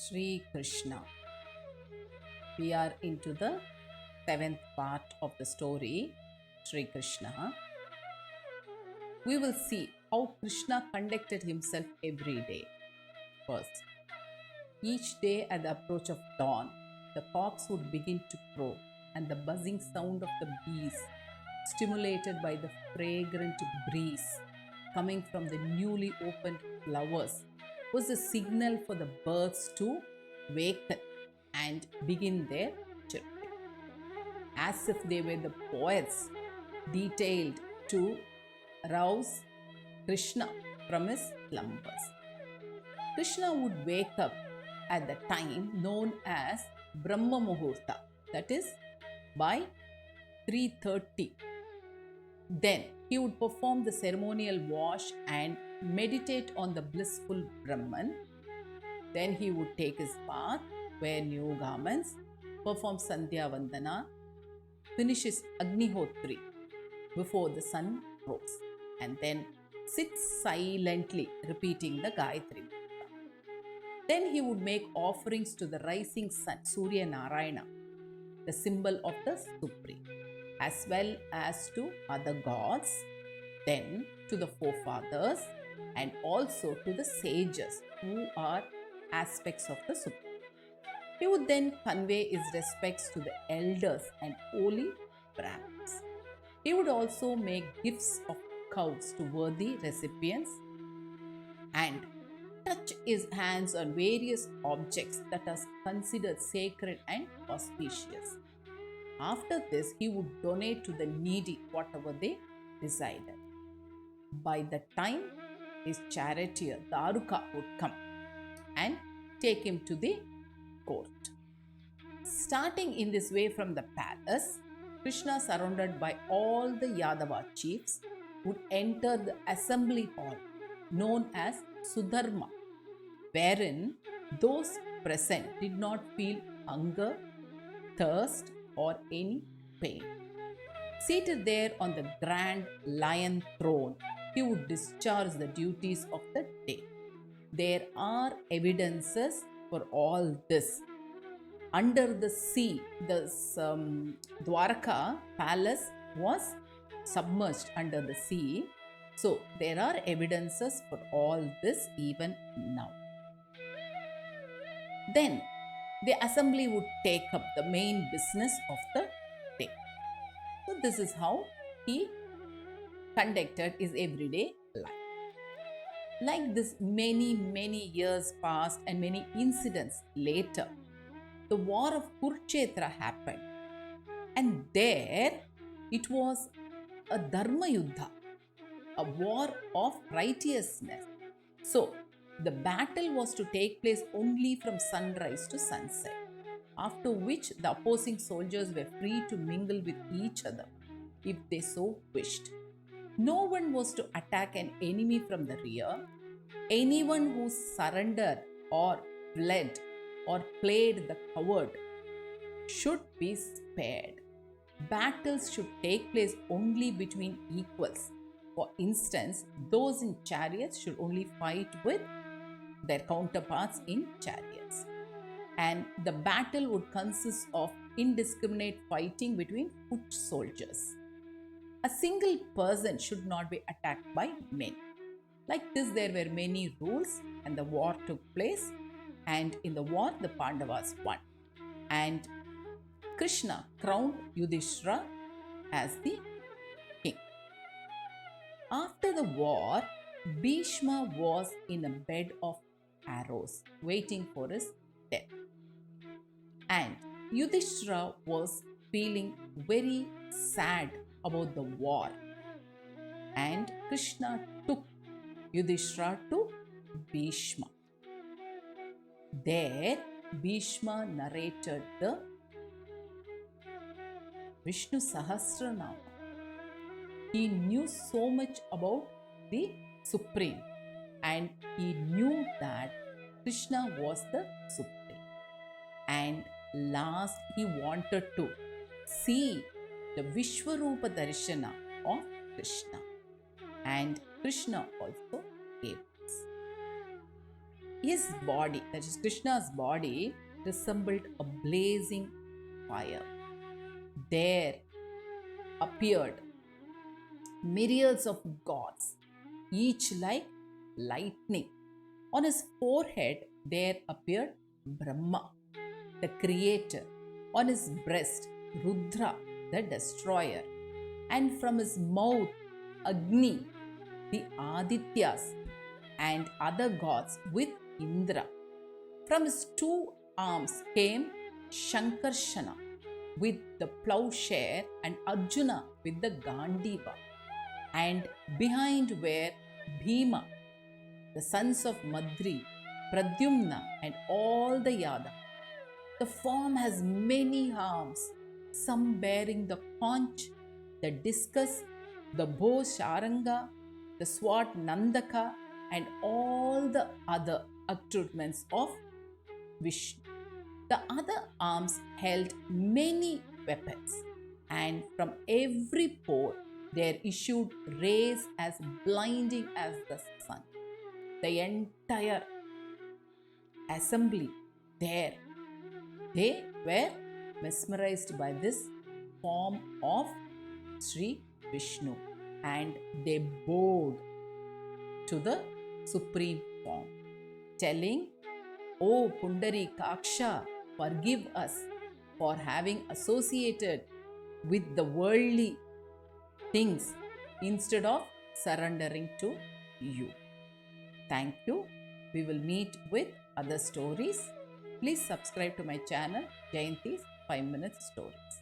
Sri Krishna. We are into the seventh part of the story, Sri Krishna. We will see how Krishna conducted himself every day. First, each day at the approach of dawn, the cocks would begin to crow, and the buzzing sound of the bees, stimulated by the fragrant breeze coming from the newly opened flowers, was a signal for the birds to waken and begin their chirping, as if they were the poets detailed to rouse Krishna from his slumbers. Krishna would wake up at the time known as Brahma Muhurta, that is by 3:30. Then he would perform the ceremonial wash and meditate on the blissful Brahman. Then he would take his bath, wear new garments, perform Sandhya Vandana, finish his Agnihotri before the sun rose, and then sit silently repeating the Gayatri. Then he would make offerings to the rising sun, Surya Narayana, the symbol of the Supreme, as well as to other gods, then to the forefathers, and also to the sages who are aspects of the Supreme. He would then convey his respects to the elders and holy Brahmins. He would also make gifts of cows to worthy recipients and touch his hands on various objects that are considered sacred and auspicious. After this, he would donate to the needy whatever they decided. By the time his charioteer Daruka would come and take him to the court. Starting in this way from the palace, Krishna, surrounded by all the Yadava chiefs, would enter the assembly hall known as Sudharma, wherein those present did not feel hunger, thirst, or any pain. Seated there on the grand lion throne, he would discharge the duties of the day. There are evidences for all this. Under the sea, the Dwarka palace was submerged under the sea. So there are evidences for all this even now. Then the assembly would take up the main business of the day. So this is how he conducted his everyday life. Like this, many years passed and many incidents later, the war of Kurukshetra happened. And there it was a Dharma Yuddha, a war of righteousness. So the battle was to take place only from sunrise to sunset, after which the opposing soldiers were free to mingle with each other if they so wished. No one was to attack an enemy from the rear. Anyone who surrendered or fled or played the coward should be spared. Battles should take place only between equals. For instance, those in chariots should only fight with their counterparts in chariots. And the battle would consist of indiscriminate fighting between foot soldiers. A single person should not be attacked by many. Like this, there were many rules, and the war took place. And in the war, the Pandavas won. And Krishna crowned Yudhishthira as the king. After the war, Bhishma was in a bed of arrows, waiting for his death. And Yudhishthira was feeling very sad about the war. And Krishna took Yudhishthira to Bhishma. There, Bhishma narrated the Vishnu Sahasranama. He knew so much about the Supreme, and he knew that Krishna was the Supreme. And last, he wanted to see the Vishwarupa Darshana of Krishna. And Krishna also gave us. His body, that is Krishna's body, resembled a blazing fire. There appeared myriads of gods, each like lightning. On his forehead there appeared Brahma, the creator. On his breast, Rudra, the destroyer. And from his mouth, Agni, the Adityas, and other gods with Indra. From his two arms came Shankarshana with the plowshare and Arjuna with the Gandiva. And behind were Bhima, the sons of Madri, Pradyumna, and all the Yada. The form has many arms, some bearing the conch, the discus, the bow Sharanga, the sword Nandaka, and all the other accoutrements of Vishnu. The other arms held many weapons, and from every pore there issued rays as blinding as the sun. The entire assembly there, they were mesmerized by this form of Sri Vishnu, and they bowed to the supreme form, telling, "O Pundari Kaksha, forgive us for having associated with the worldly things instead of surrendering to you." Thank you. We will meet with other stories. Please subscribe to my channel, Jayanthi's 5 Minute Stories.